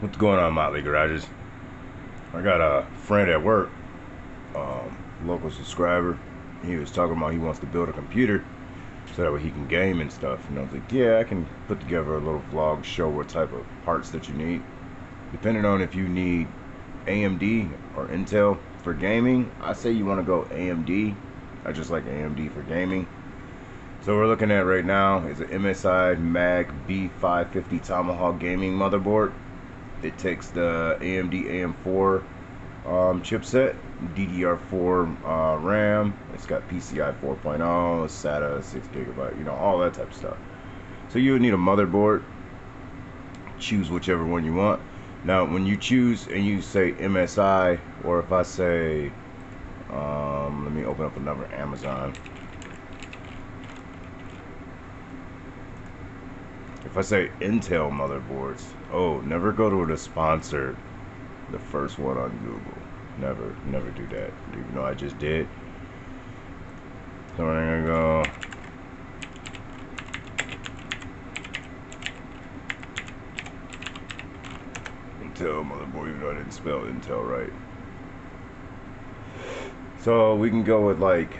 What's going on, Motley Garages? I got a friend at work, local subscriber. He was talking about he wants to build a computer so that way he can game and stuff. And I was like, yeah, I can put together a little vlog, show what type of parts that you need. Depending on if you need AMD or Intel for gaming, I say you want to go AMD. I just like AMD for gaming. So we're looking at right now is an MSI Mag B550 Tomahawk gaming motherboard. It takes the AMD AM4 chipset, DDR4 RAM. It's got PCI 4.0, SATA 6 gigabyte, you know, all that type of stuff. So you would need a motherboard. Choose whichever one you want. Now, when you choose and you say MSI, or if I say, let me open up another Amazon. If I say Intel motherboards, oh, never go to the sponsor, the first one on Google. Never do that. Even though I just did. So we're gonna go. Intel motherboard, even though I didn't spell Intel right. So we can go with like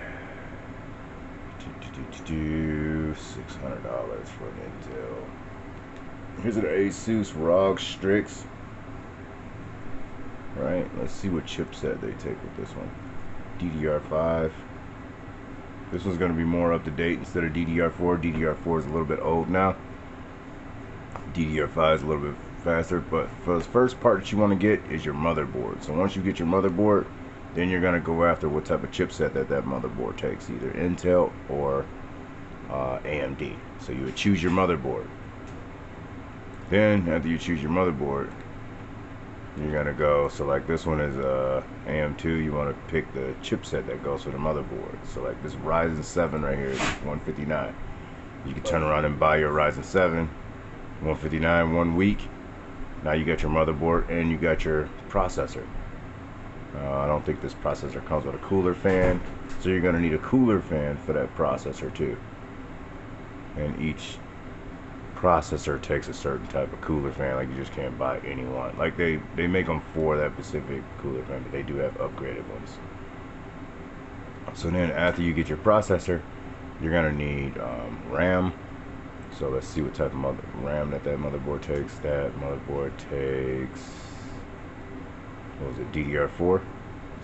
$600 for an Intel. Here's an Asus ROG Strix. Right, let's see what chipset they take with this one. DDR5. This one's going to be more up to date instead of DDR4. DDR4 is a little bit old now. DDR5 is a little bit faster, but for the first part that you want to get is your motherboard. So once you get your motherboard, then you're going to go after what type of chipset that motherboard takes, either Intel or AMD. So you would choose your motherboard. Then after you choose your motherboard, you're gonna go, so like this one is AM2, you want to pick the chipset that goes with the motherboard. So like this Ryzen 7 right here is 159. You can turn around and buy your Ryzen 7 159 1 week. Now you got your motherboard and you got your processor. I don't think this processor comes with a cooler fan, so you're gonna need a cooler fan for that processor too. And each processor takes a certain type of cooler fan. Like, you just can't buy any one. Like they make them for that specific cooler fan, but they do have upgraded ones. So then after you get your processor, you're gonna need RAM. So let's see what type of RAM that motherboard takes. That motherboard takes, what was it, DDR4.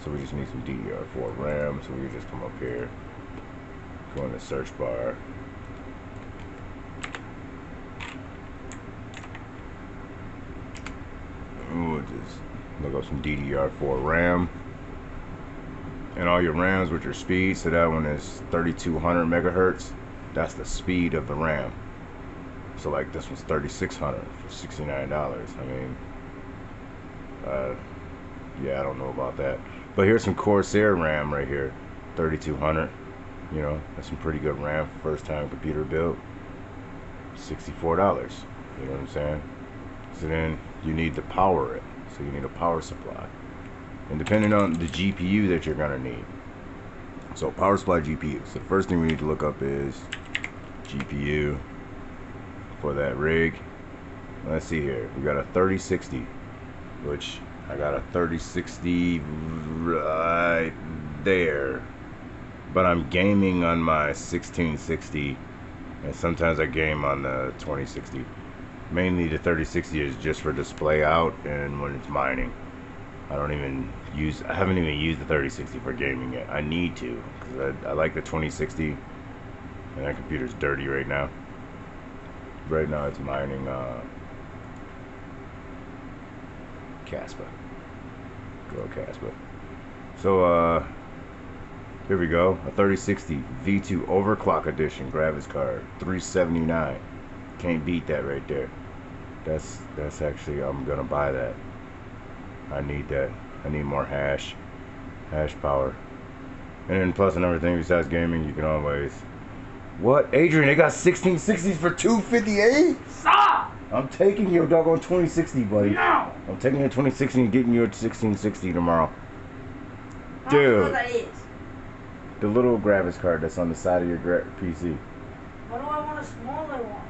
So we just need some DDR4 RAM. So we just come up here, go in the search bar, just look up some DDR4 RAM, and all your RAMs with your speed. So that one is 3200 megahertz. That's the speed of the RAM. So like this one's 3600 for $69. I mean, yeah, I don't know about that. But here's some Corsair RAM right here, 3200. You know, that's some pretty good RAM for first time computer build. $64. You know what I'm saying? So then you need to power it. So you need a power supply. And depending on the GPU that you're gonna need. So power supply GPU. So the first thing we need to look up is GPU for that rig. Let's see here. We got a 3060, which I got a 3060 right there. But I'm gaming on my 1660, and sometimes I game on the 2060. Mainly the 3060 is just for display out and when it's mining. I haven't even used the 3060 for gaming yet. I need to, because I like the 2060, and that computer's dirty right now. Right now it's mining Caspa. Go Caspa. So here we go. A 3060 V2 overclock edition graphics card, $379. Can't beat that right there. That's actually, I'm gonna buy that. I need that. I need more hash power. And then plus another thing besides gaming, you can always, what, Adrian, they got 1660s for $258? Stop! I'm taking your doggone 2060, buddy. No! I'm taking your 2060 and getting your 1660 tomorrow. I don't know Dude, what that is. the little graphics card that's on the side of your PC. Why do I want a smaller one?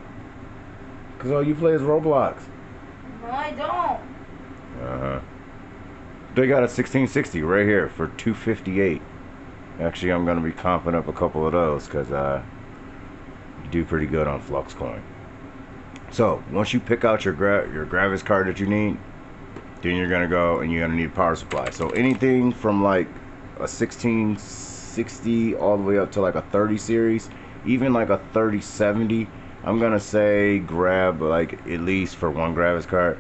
Cause all you play is Roblox. No, I don't. Uh-huh. They got a 1660 right here for 258. Actually, I'm gonna be comping up a couple of those because you do pretty good on Flux Coin. So once you pick out your Gravis card that you need, then you're gonna go and you're gonna need a power supply. So anything from like a 1660 all the way up to like a 30 series, even like a 3070, I'm gonna say grab like at least for one Gravis card,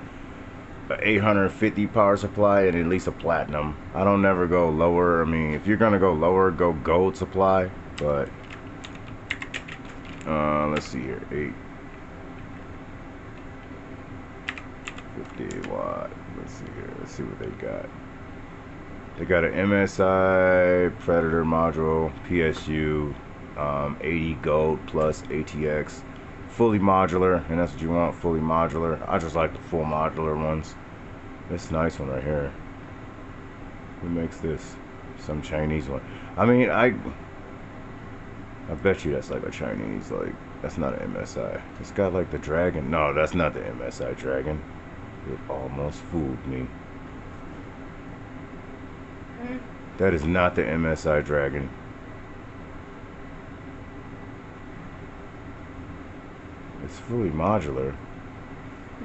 a 850 power supply and at least a platinum. I don't never go lower. I mean, if you're gonna go lower, go gold supply. But let's see here, 850 watt. Let's see here. Let's see what they got. They got an MSI Predator module, PSU, 80 gold plus ATX, fully modular, and that's what you want, fully modular. I just like the full modular ones. This nice one right here. Who makes this? Some Chinese one. I mean, I bet you that's like a Chinese, like, that's not an MSI. It's got like the dragon. No, that's not the MSI dragon. It almost fooled me. That is not the MSI dragon. It's fully modular.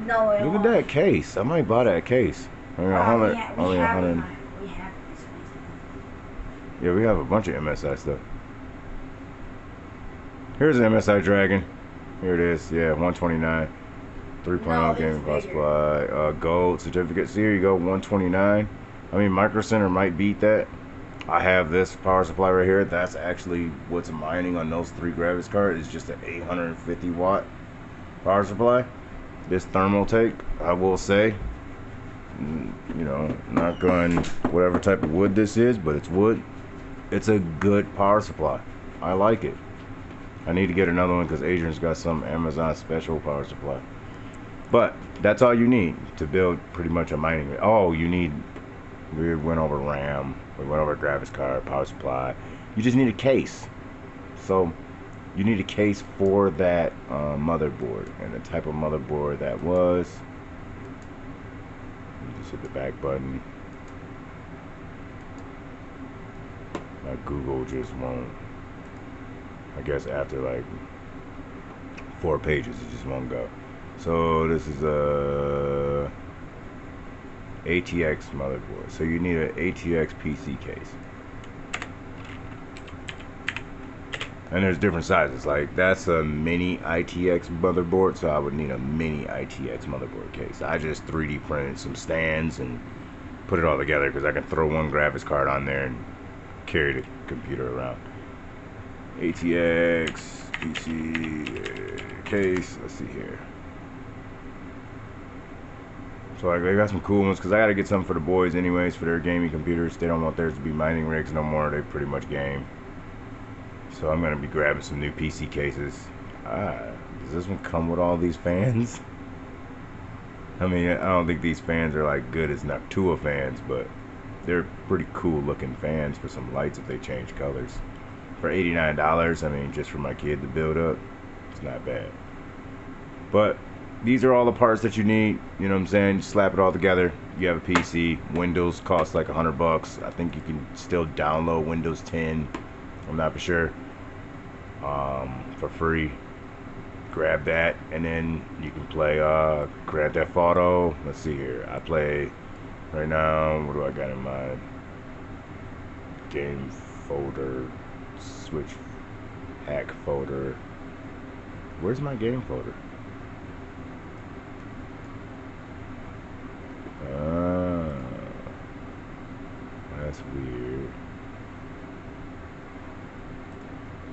No, it Look at won't. that case. I might buy that case. I mean, only 100. We have this one. Yeah, we have a bunch of MSI stuff. Here's an MSI dragon. Here it is. Yeah, 129. 3.0 No, gaming it's power bigger. supply. Gold certificate. So here you go, 129. I mean, Micro Center might beat that. I have this power supply right here. That's actually what's mining on those 3 Gravis cards. It's just an 850 watt power supply. This Thermaltake, I will say, you know, not going whatever type of wood this is, but it's wood. It's a good power supply. I like it. I need to get another one because Adrian's got some Amazon special power supply. But that's all you need to build pretty much a mining. Oh, you need. We went over RAM. We went over Gravis card, power supply. You just need a case. So you need a case for that motherboard, and the type of motherboard that was. You just hit the back button. My Google just won't. I guess after like 4 pages, it just won't go. So this is a ATX motherboard. So you need an ATX PC case. And there's different sizes. Like that's a mini ITX motherboard, so I would need a mini ITX motherboard case. I just 3D printed some stands and put it all together because I can throw one graphics card on there and carry the computer around. ATX PC case. Let's see here. So like, they got some cool ones because I got to get some for the boys anyways for their gaming computers. They don't want theirs to be mining rigs no more. They pretty much game. So I'm going to be grabbing some new PC cases. Does this one come with all these fans? I mean, I don't think these fans are like good as Noctua fans, but they're pretty cool looking fans for some lights if they change colors. For $89, I mean, just for my kid to build up, it's not bad. But these are all the parts that you need. You know what I'm saying? You slap it all together. You have a PC. Windows costs like $100. I think you can still download Windows 10. I'm not for sure. For free. Grab that, and then you can play Grand Theft Auto. Let's see here. I play right now. What do I got in my game folder? Switch hack folder. Where's my game folder? That's weird.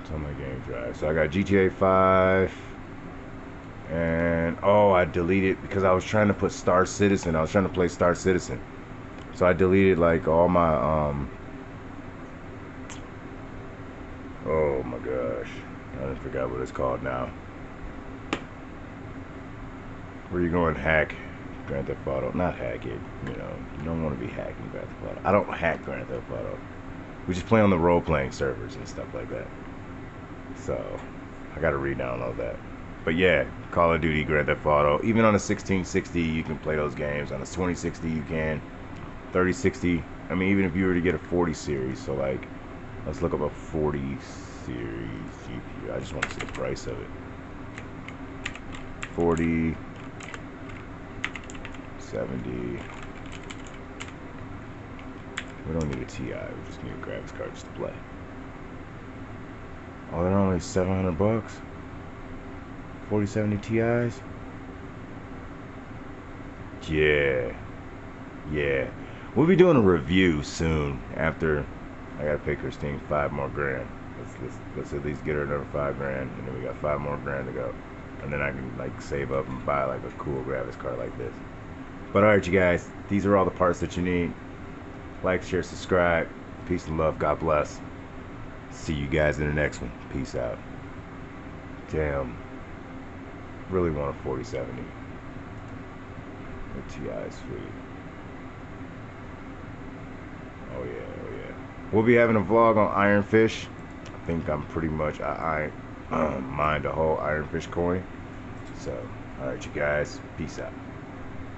It's on my game drive. So I got GTA 5. And oh, I deleted because I was trying to put Star Citizen. I was trying to play Star Citizen. So I deleted like all my oh my gosh. I forgot what it's called now. Where you going hack Grand Theft Auto? Not hack it, you know. You don't want to be hacking Grand Theft Auto. I don't hack Grand Theft Auto. We just play on the role-playing servers and stuff like that. So I gotta re-download that. But yeah, Call of Duty, Grand Theft Auto. Even on a 1660, you can play those games. On a 2060, you can. 3060. I mean, even if you were to get a 40 series. So like, let's look up a 40 series GPU. I just want to see the price of it. 40, 70. We don't need a TI. We just need a graphics card just to play. Oh, they're only $700. 4070 Ti's. Yeah. We'll be doing a review soon after I gotta pay Christine $5 more grand. Let's at least get her another $5 grand, and then we got $5 more grand to go, and then I can like save up and buy like a cool graphics card like this. But alright, you guys, these are all the parts that you need. Like, share, subscribe. Peace and love. God bless. See you guys in the next one. Peace out. Damn. Really want a 4070. The TI is sweet. Oh yeah. We'll be having a vlog on Iron Fish. I think I'm pretty much I mined a whole Iron Fish coin. So, alright, you guys. Peace out.